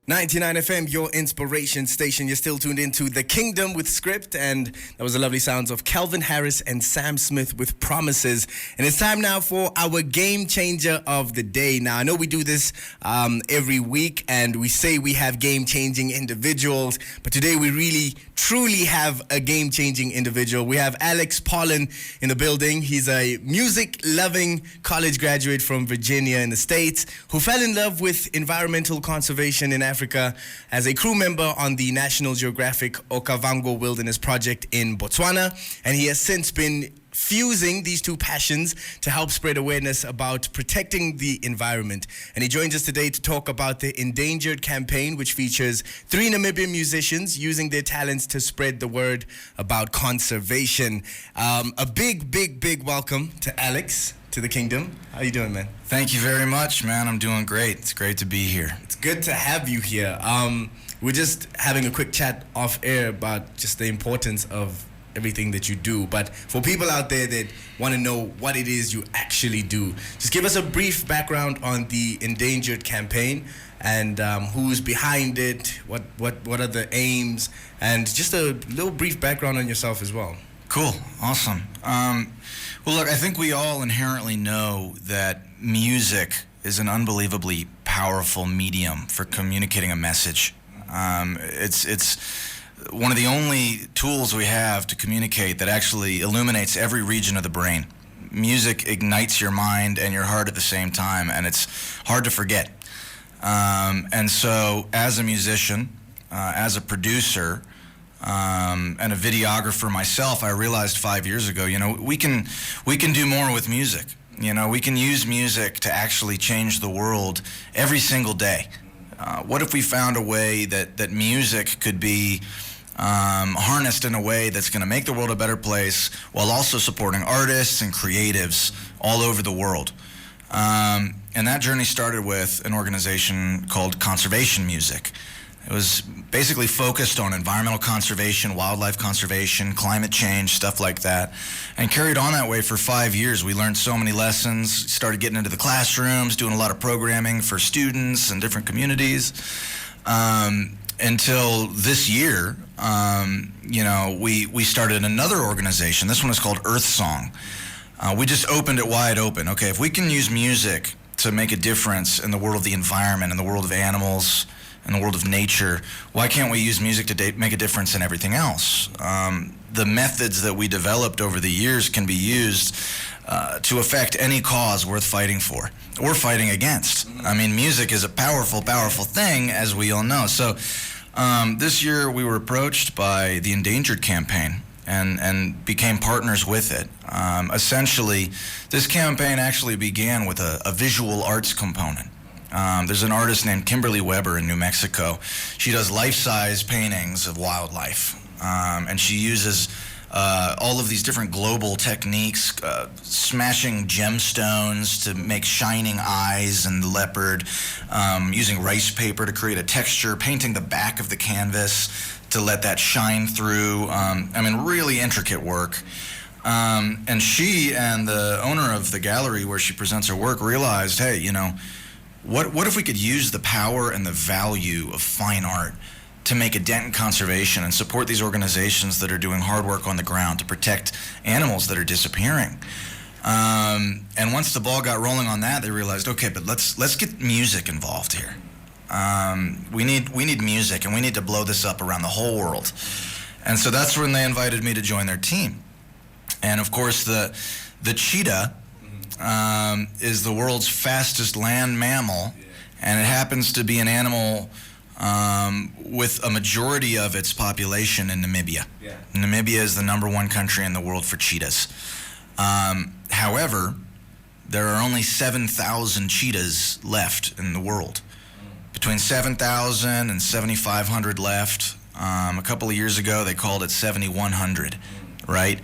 '99 FM, your inspiration station. You're still tuned into The Kingdom with Script, and that was the lovely sounds of Calvin Harris and Sam Smith with Promises. And it's time now for our game changer of the day. Now, I know we do this every week, and we say we have game-changing individuals, but today we really, truly have a game-changing individual. We have Alex Paullin in the building. He's a music-loving college graduate from Virginia in the States who fell in love with environmental conservation in Africa as a crew member on the National Geographic Okavango Wilderness Project in Botswana, and he has since been fusing these two passions to help spread awareness about protecting the environment. And he joins us today to talk about the Endangered Campaign, which features 3 Namibian musicians using their talents to spread the word about conservation. A big welcome to Alex to the Kingdom. How you doing, man? Thank you very much, man. I'm doing great. It's great to be here. It's good to have you here. We're just having a quick chat off air about just the importance of everything that you do. But for people out there that want to know what it is you actually do, just give us a brief background on the Endangered Campaign and who's behind it, what are the aims, and just a little brief background on yourself as well. Cool. Awesome. Well, look, I think we all inherently know that music is an unbelievably powerful medium for communicating a message. It's one of the only tools we have to communicate that actually illuminates every region of the brain. Music ignites your mind and your heart at the same time, and it's hard to forget. And so, as a musician, as a producer, and a videographer myself, I realized 5 years ago, we can do more with music. We can use music to actually change the world every single day. What if we found a way that music could be harnessed in a way that's going to make the world a better place while also supporting artists and creatives all over the world? And that journey started with an organization called Conservation Music. It was basically focused on environmental conservation, wildlife conservation, climate change, stuff like that, and carried on that way for 5 years. We learned so many lessons, started getting into the classrooms, doing a lot of programming for students and different communities, until this year, we started another organization. This one is called Earthsong. We just opened it wide open. Okay, if we can use music to make a difference in the world of the environment, in the world of animals, in the world of nature, why can't we use music to make a difference in everything else? The methods that we developed over the years can be used to affect any cause worth fighting for or fighting against. I mean, music is a powerful thing, as we all know. So this year we were approached by the Endangered Campaign and became partners with it. Essentially, this campaign actually began with a visual arts component. There's an artist named Kimberly Weber in New Mexico. She does life-size paintings of wildlife, and she uses all of these different global techniques, smashing gemstones to make shining eyes in the leopard, using rice paper to create a texture, painting the back of the canvas to let that shine through. Really intricate work. And she and the owner of the gallery where she presents her work realized, hey, what if we could use the power and the value of fine art to make a dent in conservation and support these organizations that are doing hard work on the ground to protect animals that are disappearing? And once the ball got rolling on that, they realized, okay, but let's get music involved here. We need music, and we need to blow this up around the whole world. And so that's when they invited me to join their team. And of course, the cheetah is the world's fastest land mammal, and it happens to be an animal with a majority of its population in Namibia. Yeah. Namibia is the #1 country in the world for cheetahs. However, there are only 7,000 cheetahs left in the world. Between 7,000 and 7,500 left. A couple of years ago, they called it 7,100, right?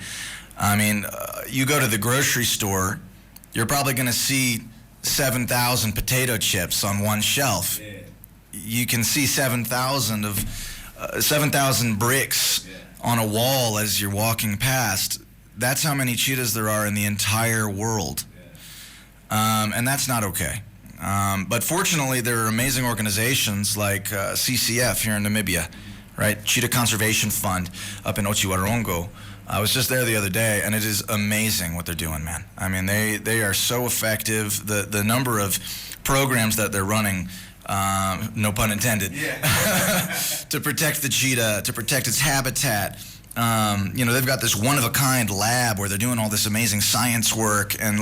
You go to the grocery store, you're probably going to see 7,000 potato chips on one shelf. Yeah. You can see 7,000 bricks on a wall as you're walking past. That's how many cheetahs there are in the entire world. And that's not okay. But fortunately, there are amazing organizations like CCF here in Namibia, right? Cheetah Conservation Fund up in Otjiwarongo. I was just there the other day, and it is amazing what they're doing, man. I mean, they are so effective. The number of programs that they're running, no pun intended, to protect the cheetah, to protect its habitat. They've got this one-of-a-kind lab where they're doing all this amazing science work, and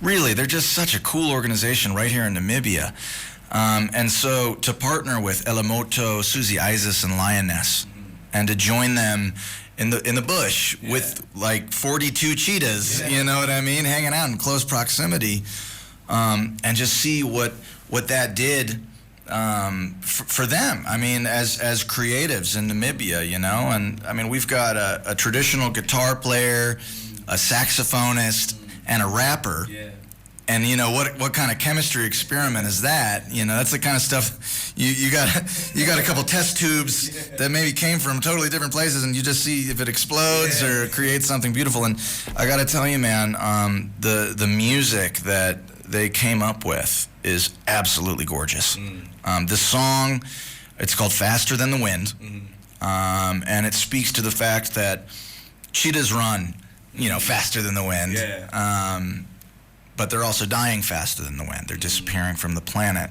really, they're just such a cool organization right here in Namibia. And so to partner with Elemotho, Suzy Eises, and Lioness, and to join them in the bush with 42 cheetahs, you know what I mean, hanging out in close proximity, and just see what that did for them. I mean, as creatives in Namibia, and I mean, we've got a traditional guitar player, a saxophonist, and a rapper. And what kind of chemistry experiment is that? That's the kind of stuff you got a couple test tubes that maybe came from totally different places, and you just see if it explodes or creates something beautiful. And I got to tell you, man, the music that they came up with is absolutely gorgeous. The song, it's called "Faster Than the Wind," and it speaks to the fact that cheetahs run, faster than the wind. But they're also dying faster than the wind. They're disappearing from the planet.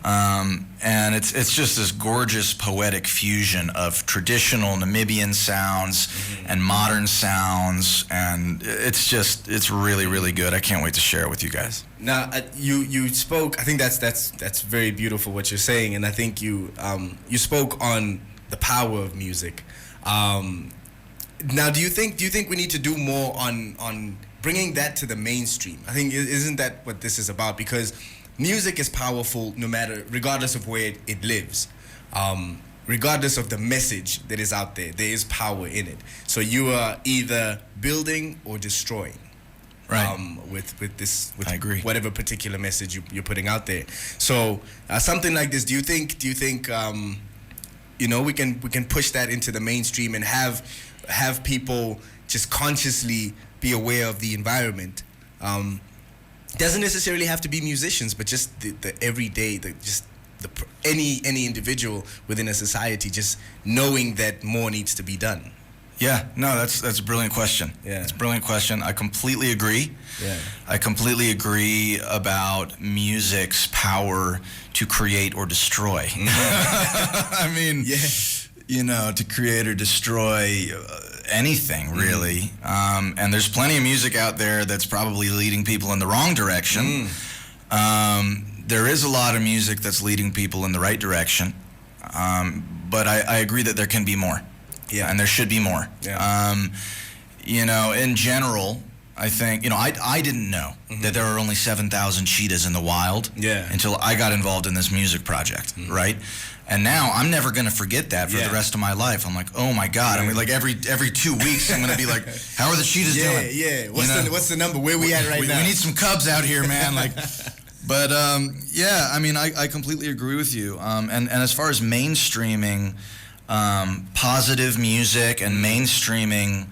And it's just this gorgeous poetic fusion of traditional Namibian sounds and modern sounds, and it's really, really good. I can't wait to share it with you guys. Now, you spoke, I think that's very beautiful what you're saying, and I think you spoke on the power of music. Now, do you think we need to do more on bringing that to the mainstream? I think, isn't that what this is about? Because music is powerful regardless of where it lives. Regardless of the message that is out there is power in it. So you are either building or destroying. Right. With I agree. Whatever particular message you're putting out there. So something like this, do you think we can push that into the mainstream and have people just consciously be aware of the environment? Doesn't necessarily have to be musicians, but just the everyday, any individual within a society, just knowing that more needs to be done. Yeah, no, that's a brilliant question. Yeah. It's a brilliant question. I completely agree. Yeah. I completely agree about music's power to create or destroy. I mean, to create or destroy anything, really. And there's plenty of music out there that's probably leading people in the wrong direction. There is a lot of music that's leading people in the right direction. But I agree that there can be more. Yeah. And there should be more. Yeah. In general, I think, I didn't know that there are only 7,000 cheetahs in the wild until I got involved in this music project, right? And now I'm never going to forget that for the rest of my life. I'm like, oh my God. I mean, every 2 weeks, I'm going to be like, how are the cheetahs doing? Yeah. What's the number? Where we at right now? We need some cubs out here, man. But I mean, I completely agree with you. And as far as mainstreaming positive music and mainstreaming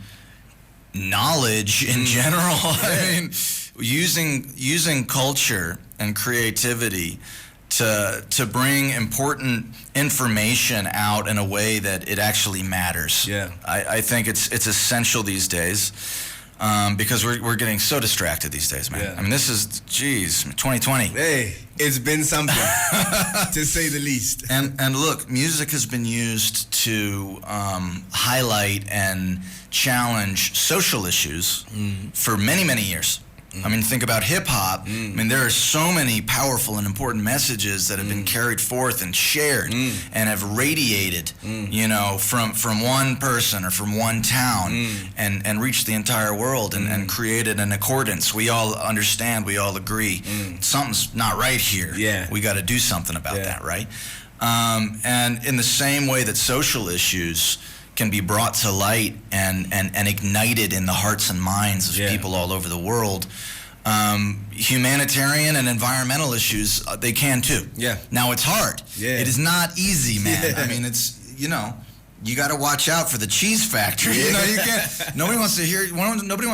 knowledge in general, I mean, using culture and creativity to bring important information out in a way that it actually matters. Yeah. I think it's essential these days. Because we're getting so distracted these days, man. Yeah. I mean, this is, 2020. Hey, it's been something, to say the least. And look, music has been used to highlight and challenge social issues for many, many years. I mean, think about hip-hop. I mean, there are so many powerful and important messages that have been carried forth and shared and have radiated, from one person or from one town and reached the entire world and created an accordance. We all understand, we all agree. Something's not right here. Yeah. We got to do something about that, right? And in the same way that social issues can be brought to light and ignited in the hearts and minds of people all over the world, humanitarian and environmental issues, they can too. Yeah. Now, it's hard. Yeah. It is not easy, man. Yeah. I mean, it's, you got to watch out for the cheese factory. You can't, nobody wants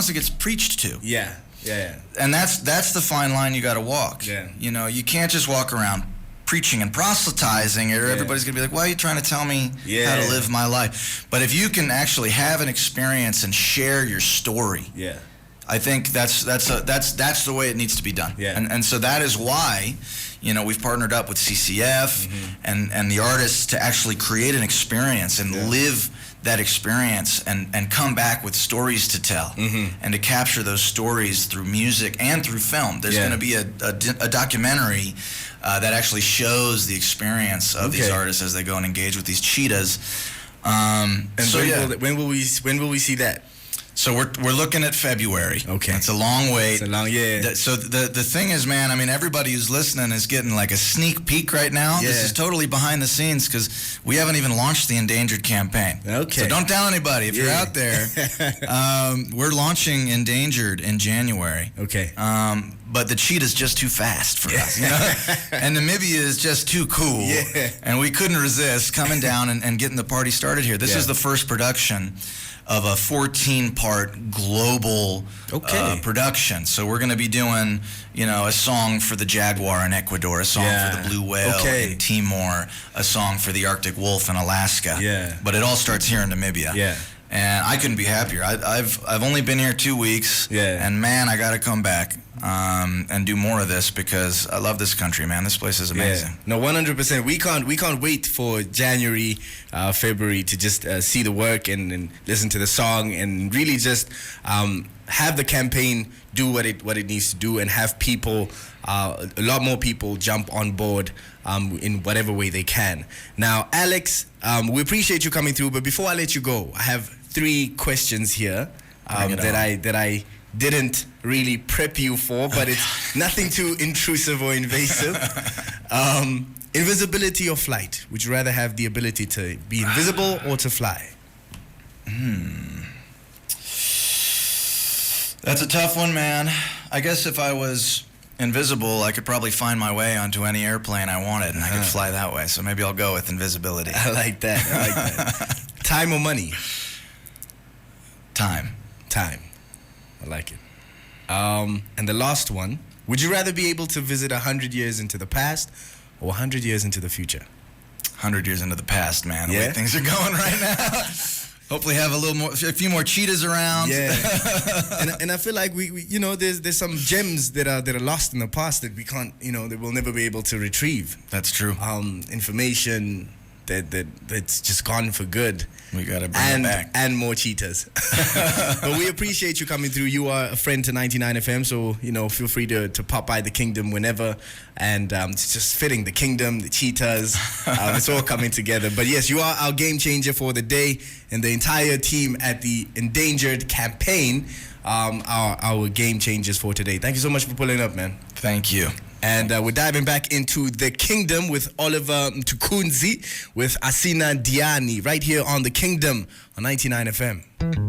to get preached to. Yeah. Yeah. And that's the fine line you got to walk. Yeah. You know, you can't just walk around preaching and proselytizing, or everybody's gonna be like, why are you trying to tell me how to live my life? But if you can actually have an experience and share your story, I think that's the way it needs to be done. And so that is why, you know, we've partnered up with CCF and the artists to actually create an experience and live that experience and come back with stories to tell and to capture those stories through music and through film. There's going to be a documentary that actually shows the experience of these artists as they go and engage with these cheetahs. And so when will we see that? So we're looking at February. Okay. It's a long wait. It's a long, So the thing is, man, I mean, everybody who's listening is getting like a sneak peek right now. This is totally behind the scenes because we haven't even launched the Endangered Campaign. Okay. So don't tell anybody if you're out there. We're launching Endangered in January. Okay. But the cheetah's just too fast for us, you know? And Namibia is just too cool. And we couldn't resist coming down and getting the party started here. This is the first production of a 14-part global production. So we're going to be doing, you know, a song for the jaguar in Ecuador, a song for the blue whale in Timor, a song for the Arctic wolf in Alaska. But it all starts here in Namibia. And I couldn't be happier. I've only been here 2 weeks, and man, I got to come back and do more of this because I love this country, man. This place is amazing. No, 100%. We can't wait for January, February to just see the work and listen to the song and really just have the campaign do what it needs to do and have people, a lot more people jump on board in whatever way they can. Now, Alex, we appreciate you coming through, but before I let you go, I have 3 questions here that I didn't really prep you for, but it's nothing too intrusive or invasive. Invisibility or flight? Would you rather have the ability to be invisible or to fly? That's a tough one, man. I guess if I was invisible, I could probably find my way onto any airplane I wanted, and I could fly that way. So maybe I'll go with invisibility. I like that. Time or money? Time. I like it. And the last one, would you rather be able to visit 100 years into the past or 100 years into the future? 100 years into the past, man. The way things are going right now. Hopefully have a few more cheetahs around. And I feel like we you know, there's some gems that are lost in the past that we can't, you know, that we'll never be able to retrieve. That's true. Information that's just gone for good. We gotta bring it back. And more cheetahs. But we appreciate you coming through. You are a friend to 99 FM, so, you know, feel free to pop by the Kingdom whenever. And it's just fitting, the Kingdom, the cheetahs, it's all coming together. But yes, you are our game changer for the day, and the entire team at the Endangered Campaign are our game changers for today. Thank you so much for pulling up, man. Thank you. And we're diving back into the Kingdom with Oliver Mtukunzi with Asina Diani right here on the Kingdom on 99 FM.